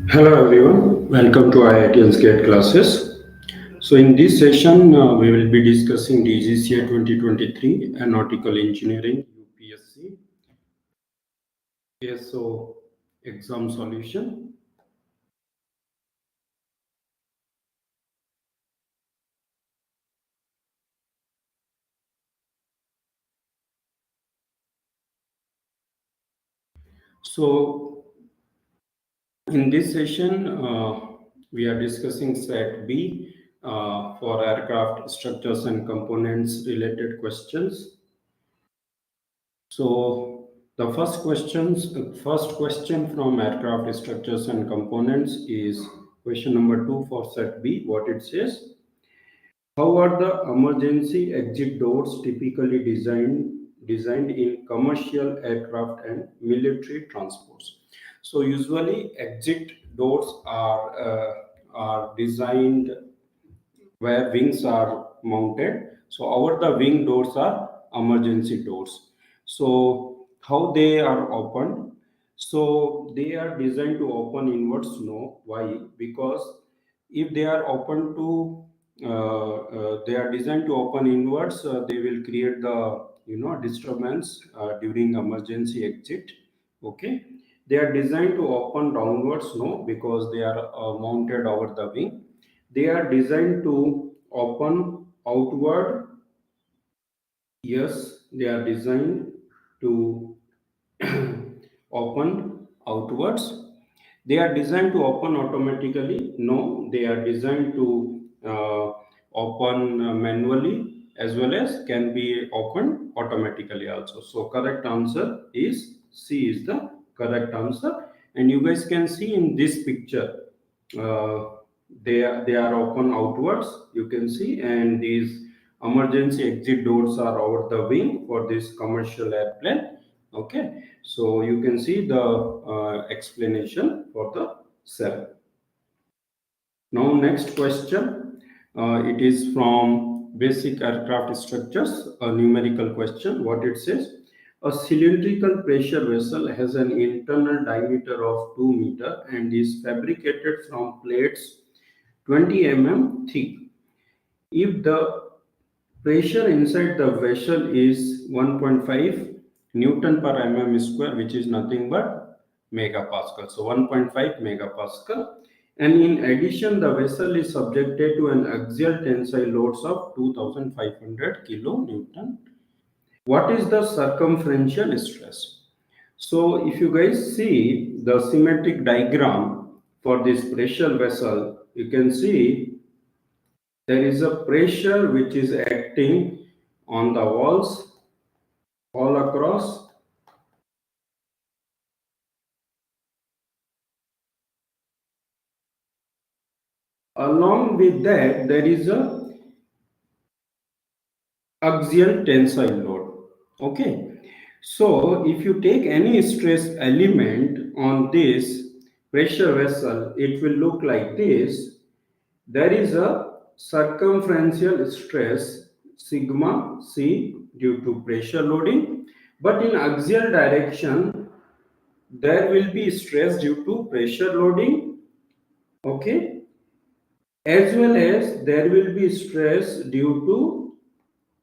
Hello everyone, welcome to iitiansgateclasses. So in this session, we will be discussing DGCA 2023 Aeronautical Engineering UPSC ASO exam solution. So in this session, we are discussing set B for aircraft structures and components related questions. So the first question from aircraft structures and components is question number 2 for set B. What it says: how are the emergency exit doors typically designed in commercial aircraft and military transports? So usually exit doors are designed where wings are mounted. So over the wing doors are emergency doors. So how they are opened? So they are designed to open inwards. No, why? Because if they are open to they are designed to open inwards, they will create the disturbance during emergency exit. Okay, they are designed to open downwards. No, because they are mounted over the wing. They are designed to open outward. Yes, they are designed to open outwards. They are designed to open automatically. No, they are designed to open manually, as well as can be opened automatically also. So correct answer is C is the correct answer. And you guys can see in this picture, uh, they are open outwards, you can see, and these emergency exit doors are over the wing for this commercial airplane. Okay, so you can see the explanation for the cell. Now next question, it is from basic aircraft structures, a numerical question. What it says: a cylindrical pressure vessel has an internal diameter of 2 meter and is fabricated from plates 20 mm thick. If the pressure inside the vessel is 1.5 Newton per mm square, which is nothing but megapascal. So 1.5 megapascal. And in addition, the vessel is subjected to an axial tensile loads of 2500 kilonewton. What is the circumferential stress? So if you guys see the symmetric diagram for this pressure vessel, you can see there is a pressure which is acting on the walls all across. Along with that, there is a axial tensile load. Okay, so if you take any stress element on this pressure vessel, it will look like this. There is a circumferential stress sigma c due to pressure loading, but in axial direction there will be stress due to pressure loading. Okay, as well as there will be stress due to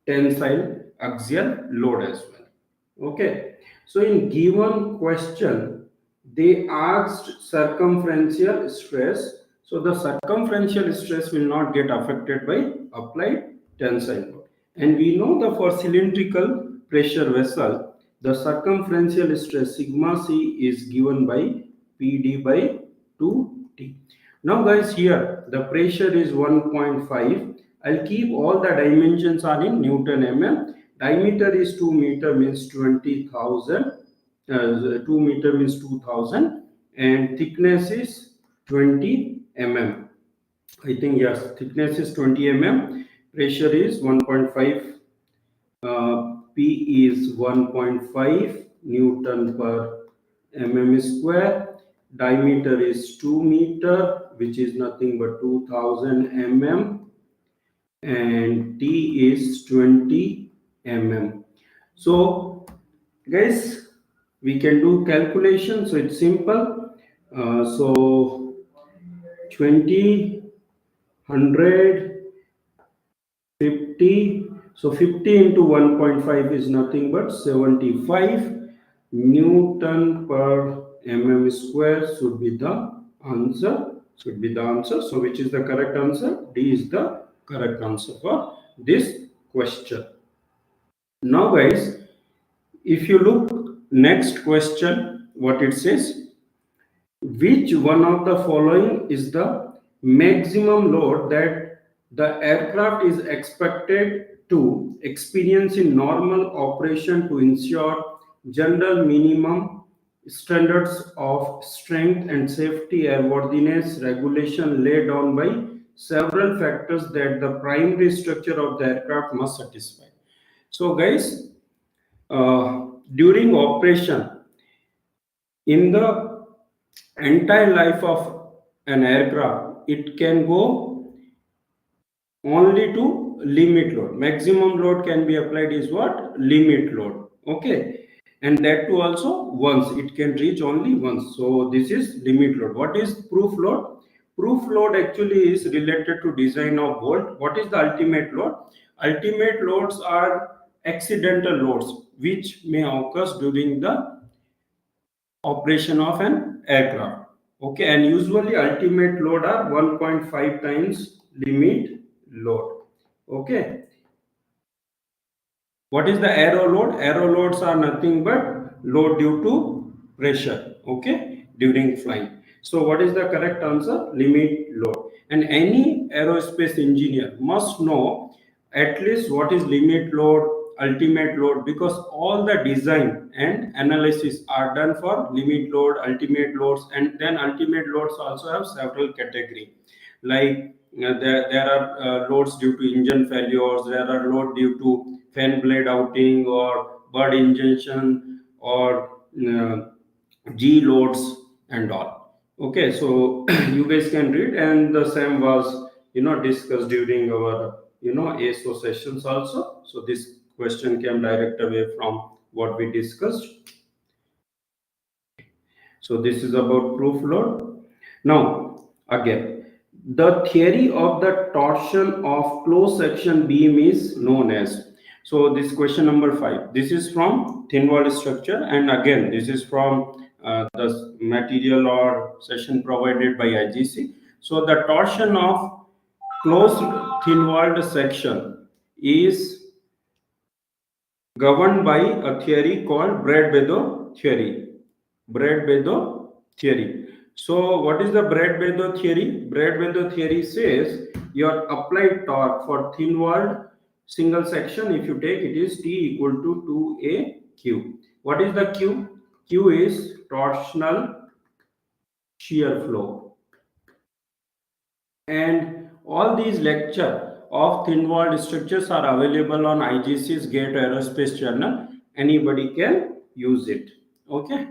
tensile axial load as well. Okay, so in given question they asked circumferential stress, so the circumferential stress will not get affected by applied tensile load. And we know that for cylindrical pressure vessel, the circumferential stress sigma c is given by pd by 2t. Now guys, here the pressure is 1.5. I'll keep all the dimensions are in Newton mm. Diameter is 2 meter, means 20,000. 2 meter means 2000, and thickness is 20 mm. I think yes, thickness is 20 mm. Pressure is 1.5. P is 1.5 Newton per mm square. Diameter is 2 meter, which is nothing but 2000 mm, and T is 20 mm. So guys, we can do calculation. So it's simple. So 20, 100, 50. So 50 into 1.5 is nothing but 75 Newton per mm square should be the answer. So which is the correct answer? D is the correct answer for this question. Now guys, if you look next question, what it says, which one of the following is the maximum load that the aircraft is expected to experience in normal operation to ensure general minimum standards of strength and safety airworthiness regulation laid down by several factors that the primary structure of the aircraft must satisfy. So guys, during operation, in the entire life of an aircraft, it can go only to limit load. Maximum load can be applied is what? Limit load. Okay. And that too also once. It can reach only once. So this is limit load. What is proof load? Proof load actually is related to design of bolt. What is the ultimate load? Ultimate loads are accidental loads which may occur during the operation of an aircraft. Okay, and usually ultimate load are 1.5 times limit load. Okay, what is the aero load? Aero loads are nothing but load due to pressure. Okay, during flying. So what is the correct answer? Limit load. And any aerospace engineer must know at least what is limit load, ultimate load, because all the design and analysis are done for limit load, ultimate loads, and then ultimate loads also have several category. Like there are loads due to engine failures, there are load due to fan blade outing or bird injection or G loads and all. Okay, so you guys can read, and the same was discussed during our ASO sessions also. So this question came direct away from what we discussed. So this is about proof load. Now again, the theory of the torsion of closed section beam is known as. So this question number 5. This is from thin wall structure, and again this is from the material or session provided by IGC. So the torsion of closed thin walled section is governed by a theory called Brad-Bedow theory. Brad-Bedow theory. So, what is the Brad-Bedow theory? Brad-Bedow theory says your applied torque for thin-walled single section, if you take it, is T equal to 2AQ. What is the Q? Q is torsional shear flow. And all these lecture of thin walled structures are available on IGC's GATE Aerospace journal. Anybody can use it. Okay.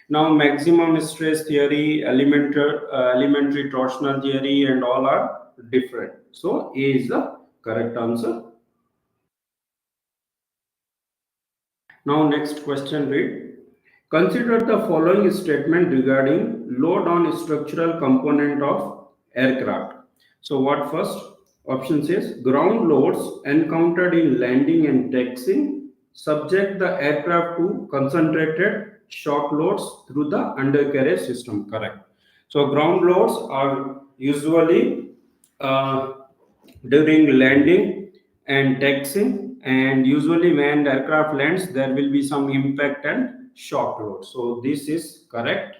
Now maximum stress theory, elementary torsional theory, and all are different. So A is the correct answer. Now next question read. Consider the following statement regarding load on structural component of aircraft. So what first? Option says ground loads encountered in landing and taxiing subject the aircraft to concentrated shock loads through the undercarriage system. Correct. So ground loads are usually uh, during landing and taxiing, and usually when aircraft lands there will be some impact and shock load. So this is correct.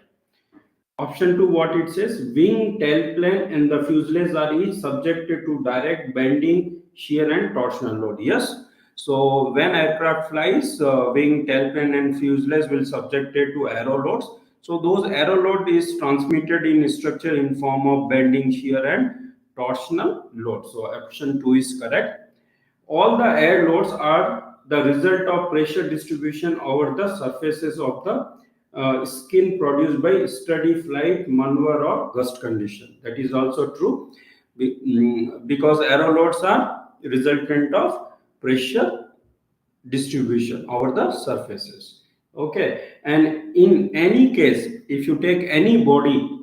Option 2, what it says, wing, tailplane and the fuselage are each subjected to direct bending, shear and torsional load. Yes. So when aircraft flies, wing, tailplane and fuselage will subjected to aero loads. So those aero load is transmitted in structure in form of bending, shear and torsional load. So option 2 is correct. All the air loads are the result of pressure distribution over the surfaces of the skin produced by steady flight, maneuver or gust condition. That is also true because aero loads are resultant of pressure distribution over the surfaces. Okay, and in any case, if you take any body,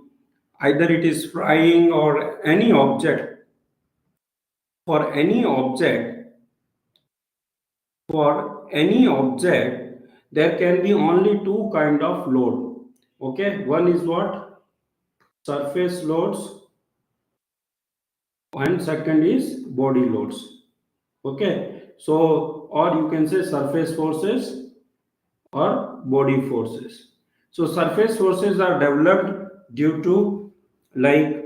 either it is flying or any object, for any object, for any object, there can be only two kind of load. Okay, one is what? Surface loads, and second is body loads. Okay, so or you can say surface forces or body forces. So surface forces are developed due to like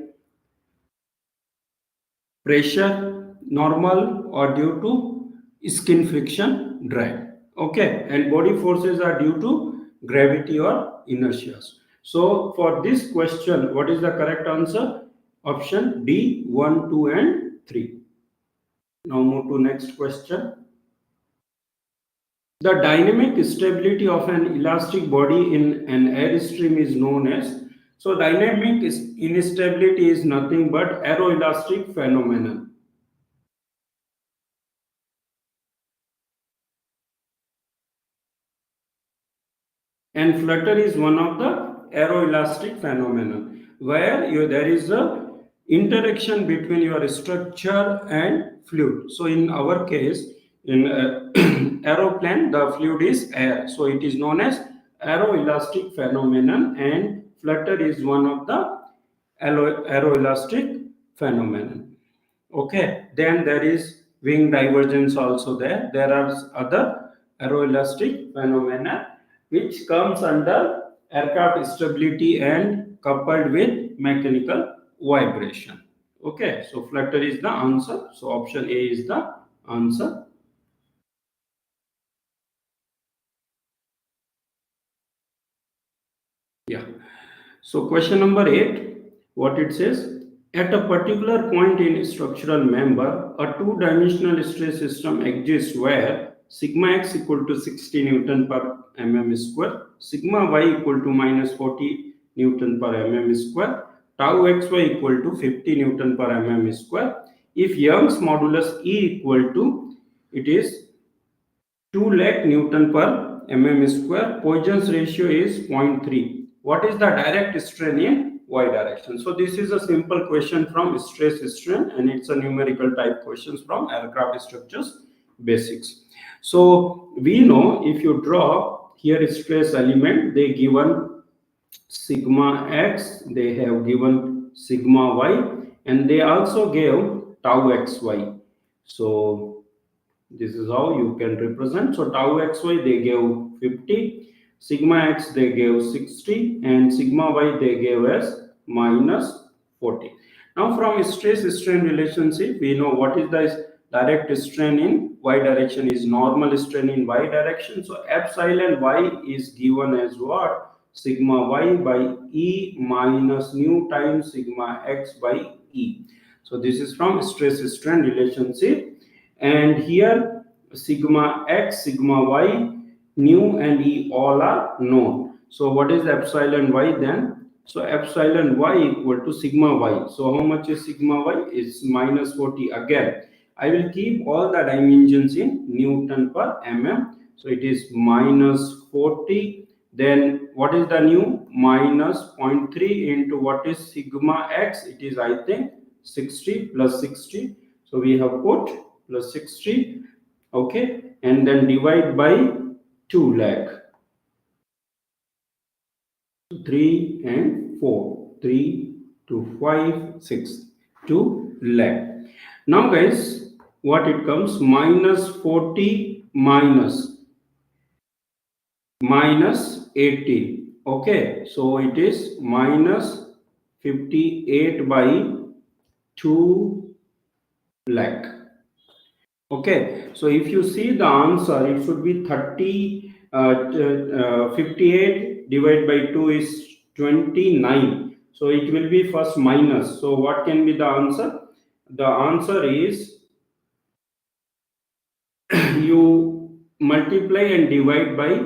pressure normal or due to skin friction drag. Okay, and body forces are due to gravity or inertia. So for this question, what is the correct answer? Option D, 1, 2 and 3. Now move to next question. The dynamic stability of an elastic body in an airstream is known as. So dynamic instability is nothing but aeroelastic phenomenon. And flutter is one of the aeroelastic phenomenon where there is a interaction between your structure and fluid. So in our case, in aeroplane, the fluid is air. So it is known as aeroelastic phenomenon, and flutter is one of the aeroelastic phenomenon. Okay, then there is wing divergence also there. There are other aeroelastic phenomena which comes under aircraft stability and coupled with mechanical vibration. Okay, so flutter is the answer. So option A is the answer. Yeah. So question number 8, what it says, at a particular point in structural member, a two-dimensional stress system exists where sigma x equal to 60 Newton per mm square, sigma y equal to minus 40 Newton per mm square, tau xy equal to 50 Newton per mm square. If Young's modulus E equal to, it is 2 lakh Newton per mm square. Poisson's ratio is 0.3. What is the direct strain in y direction? So this is a simple question from stress strain, and it's a numerical type questions from aircraft structures basics. So we know if you draw here stress element, they given sigma x, they have given sigma y, and they also gave tau xy. So this is how you can represent. So tau xy they gave 50, sigma x they gave 60, and sigma y they gave as minus 40. Now from stress strain relationship, we know what is the direct strain in y direction is normal strain in y direction. So epsilon y is given as what? Sigma y by E minus nu times sigma x by E. So this is from stress strain relationship, and here sigma x, sigma y, nu and E all are known. So what is epsilon y then? So epsilon y equal to sigma y. So how much is sigma y? Is minus 40 again. I will keep all the dimensions in Newton per mm. So it is minus 40. Then what is the nu? Minus 0.3 into what is sigma x? It is, I think, 60 plus 60. So we have put plus 60. Okay, and then divide by 2 lakh. 3 and 4. 3 to 5, 6. 2 lakh. Now guys, what it comes? Minus 40 minus 80. Okay, so it is minus 58 by 2 lakh. Okay, so if you see the answer, it should be 58 divided by 2 is 29. So it will be first minus. So what can be the answer? The answer is you multiply and divide by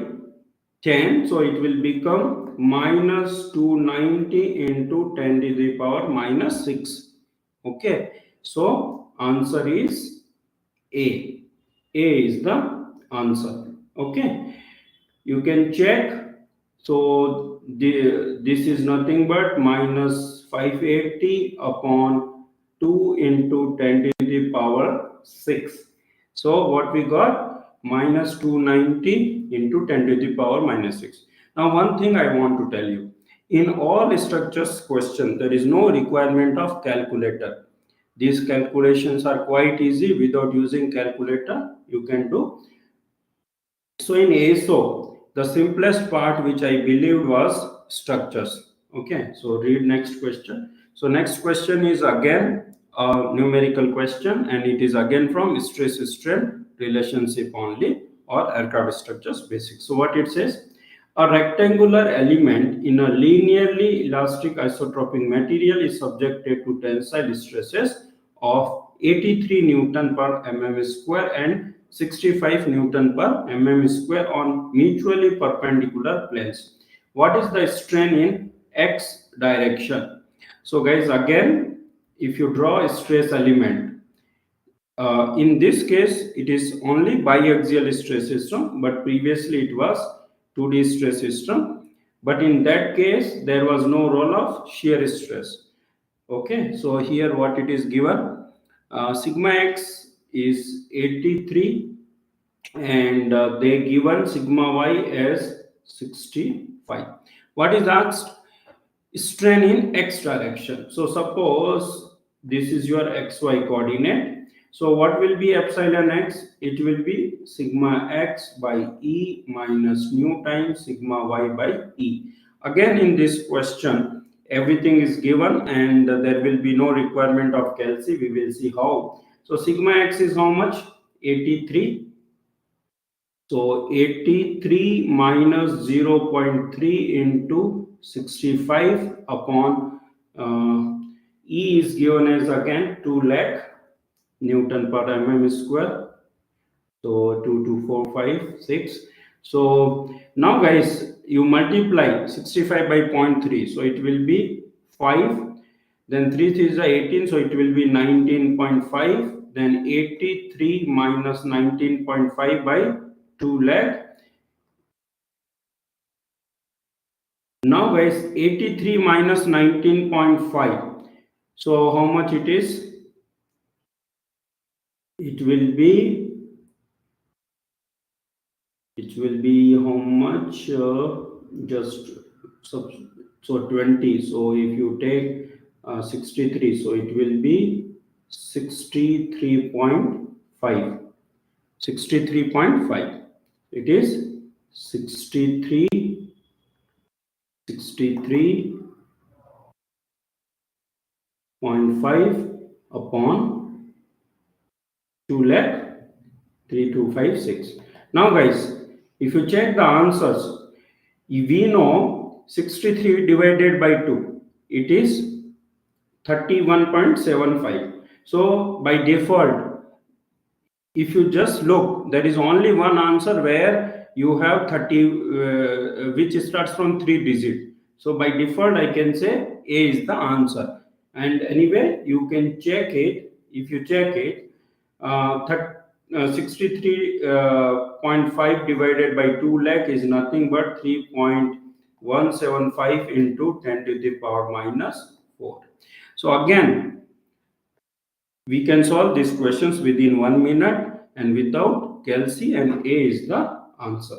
10. So it will become minus 290 into 10 to the power minus 6. Okay, so answer is A. A is the answer. Okay. You can check. So this is nothing but minus 580 upon 2 into 10 to the power 6. So what we got? Minus 290 into 10 to the power minus 6. Now one thing I want to tell you. In all structures question, there is no requirement of calculator. These calculations are quite easy. Without using calculator, you can do. So in ASO, the simplest part which I believed was structures. Okay, so read next question. So next question is again a numerical question, and it is again from stress strain relationship only, or aircraft structures basics. So what it says, a rectangular element in a linearly elastic isotropic material is subjected to tensile stresses of 83 Newton per mm square and 65 Newton per mm square on mutually perpendicular planes. What is the strain in x direction? So guys, again, if you draw a stress element, in this case, it is only biaxial stress system, but previously it was 2D stress system. But in that case, there was no role of shear stress. Okay, so here what it is given, sigma x is 83, and they given sigma y as 65. What is asked? Strain in x direction. So suppose this is your xy coordinate. So what will be epsilon x? It will be sigma x by E minus nu times sigma y by E. Again, in this question, everything is given and there will be no requirement of calci. We will see how. So sigma x is how much? 83. So 83 minus 0.3 into 65 upon E is given as again 2 lakh Newton per mm square. So 22456. So now guys, you multiply 65 by 0.3. So it will be 5. Then 3 is 18. So it will be 19.5. Then 83 minus 19.5 by 2 lakh. Now guys, 83 minus 19.5. So how much it is? It will be how much? Just so 20. So if you take 63, so it will be 63.5. 63.5. It is 63.5 upon 2 lakh 3256. Now guys, if you check the answers, we know 63 divided by 2, it is 31.75. So by default, if you just look, there is only one answer where you have 30, which starts from 3 digit. So by default, I can say A is the answer. And anyway, you can check it. If you check it, 63.5 divided by 2 lakh is nothing but 3.175 into 10 to the power minus 4. So again, we can solve these questions within 1 minute and without calci, and A is the answer.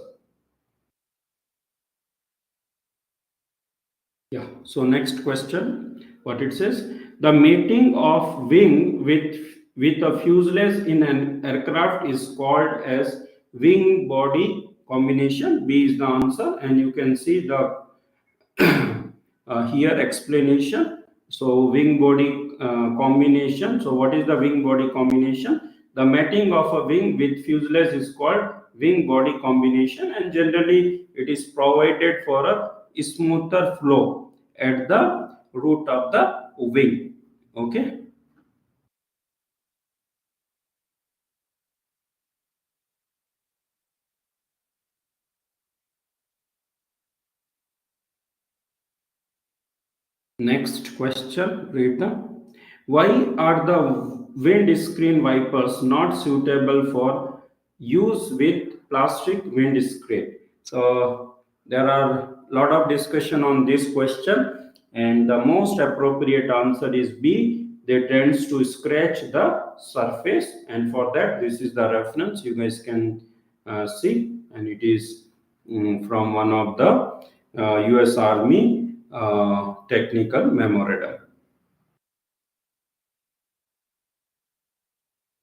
Yeah, so next question, what it says, the mating of wing with a fuselage in an aircraft is called as wing body combination. B is the answer, and you can see the here explanation. So wing body combination. So what is the wing body combination? The mating of a wing with fuselage is called wing body combination, and generally it is provided for a smoother flow at the root of the wing. Okay. Next question, read the. Why are the windscreen wipers not suitable for use with plastic windscreen? So there are a lot of discussion on this question, and the most appropriate answer is B. They tends to scratch the surface, and for that this is the reference you guys can see, and it is from one of the US Army technical memorandum.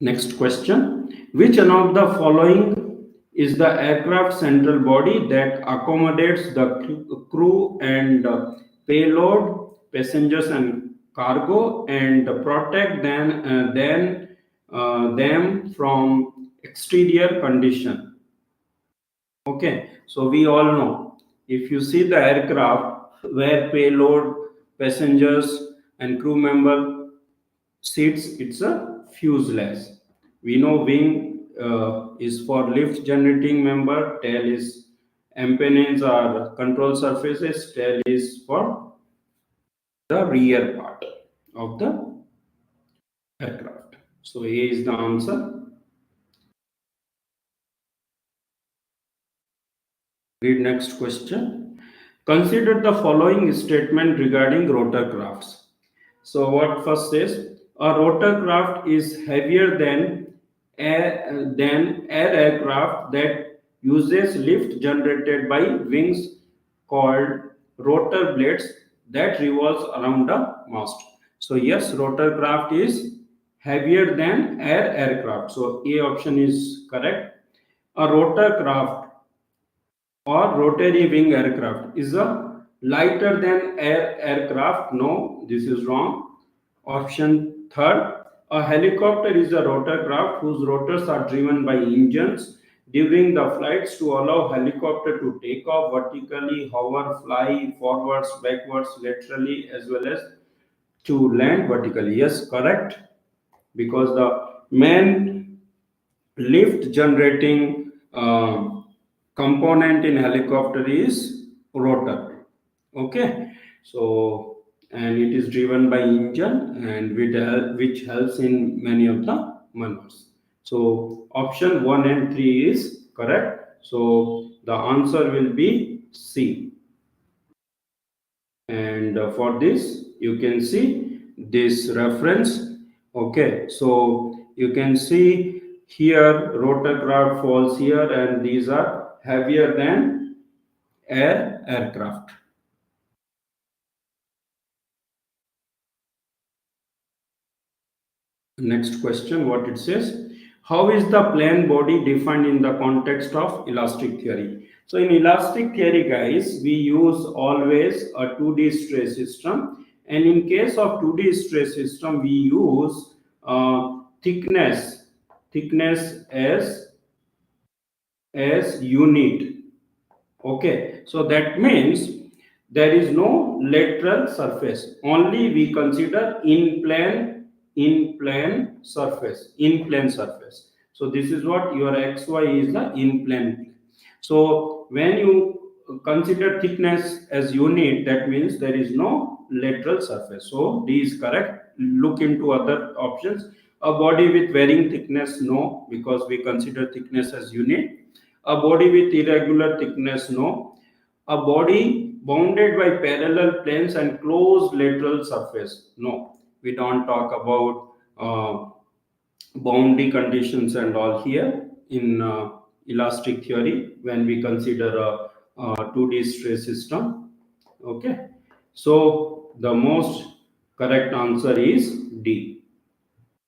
Next question. Which one of the following is the aircraft central body that accommodates the crew and payload, passengers and cargo, and protect them from exterior condition? Okay, so we all know, if you see the aircraft where payload, passengers and crew member seats, it's a fuselage. We know wing is for lift generating member, tail is empennage or control surfaces, tail is for the rear part of the aircraft. So A is the answer. Read next question. Consider the following statement regarding rotorcrafts. So what first says, a rotorcraft is heavier than air aircraft that uses lift generated by wings called rotor blades that revolves around the mast. So yes, rotorcraft is heavier than air aircraft. So A option is correct. A rotorcraft or rotary wing aircraft is a lighter than air aircraft. No, this is wrong. Option third, a helicopter is a rotorcraft whose rotors are driven by engines during the flights to allow helicopter to take off vertically, hover, fly forwards, backwards, laterally, as well as to land vertically. Yes, correct. Because the main lift generating component in helicopter is rotor. Okay, so and it is driven by engine and which helps in many of the maneuvers. So option 1 and 3 is correct. So the answer will be C. And for this you can see this reference. Okay, so you can see here rotorcraft falls here, and these are heavier than aircraft. Next question, what it says, how is the plane body defined in the context of elastic theory? So in elastic theory, guys, we use always a 2D stress system, and in case of 2D stress system we use thickness as unit. Okay, so that means there is no lateral surface, only we consider in plane surface. So this is what your xy is, the in plane. So when you consider thickness as unit, that means there is no lateral surface. So D is correct. Look into other options. A body with varying thickness, no, because we consider thickness as unit. A body with irregular thickness, no. A body bounded by parallel planes and closed lateral surface, no. We don't talk about boundary conditions and all here in elastic theory when we consider a 2D stress system. Okay, so the most correct answer is D.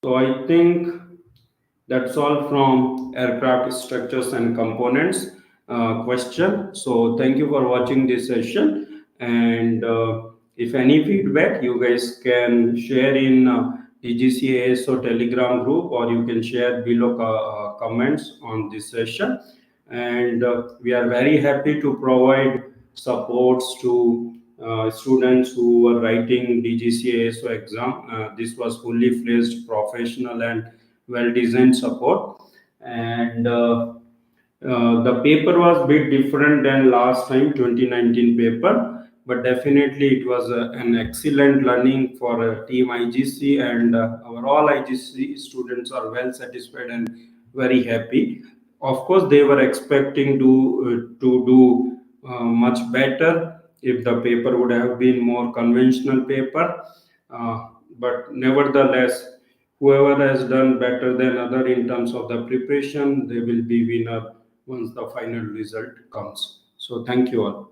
So I think that's all from aircraft structures and components question. So thank you for watching this session, and if any feedback you guys can share in DGCA ASO Telegram group, or you can share below comments on this session. And we are very happy to provide supports to students who were writing DGCA ASO exam. This was fully fledged, professional and well-designed support. And the paper was a bit different than last time 2019 paper, but definitely it was an excellent learning for team IGC, and our all IGC students are well satisfied and very happy. Of course, they were expecting to do much better if the paper would have been more conventional paper. Uh, but nevertheless, whoever has done better than other in terms of the preparation, they will be winner once the final result comes. So thank you all.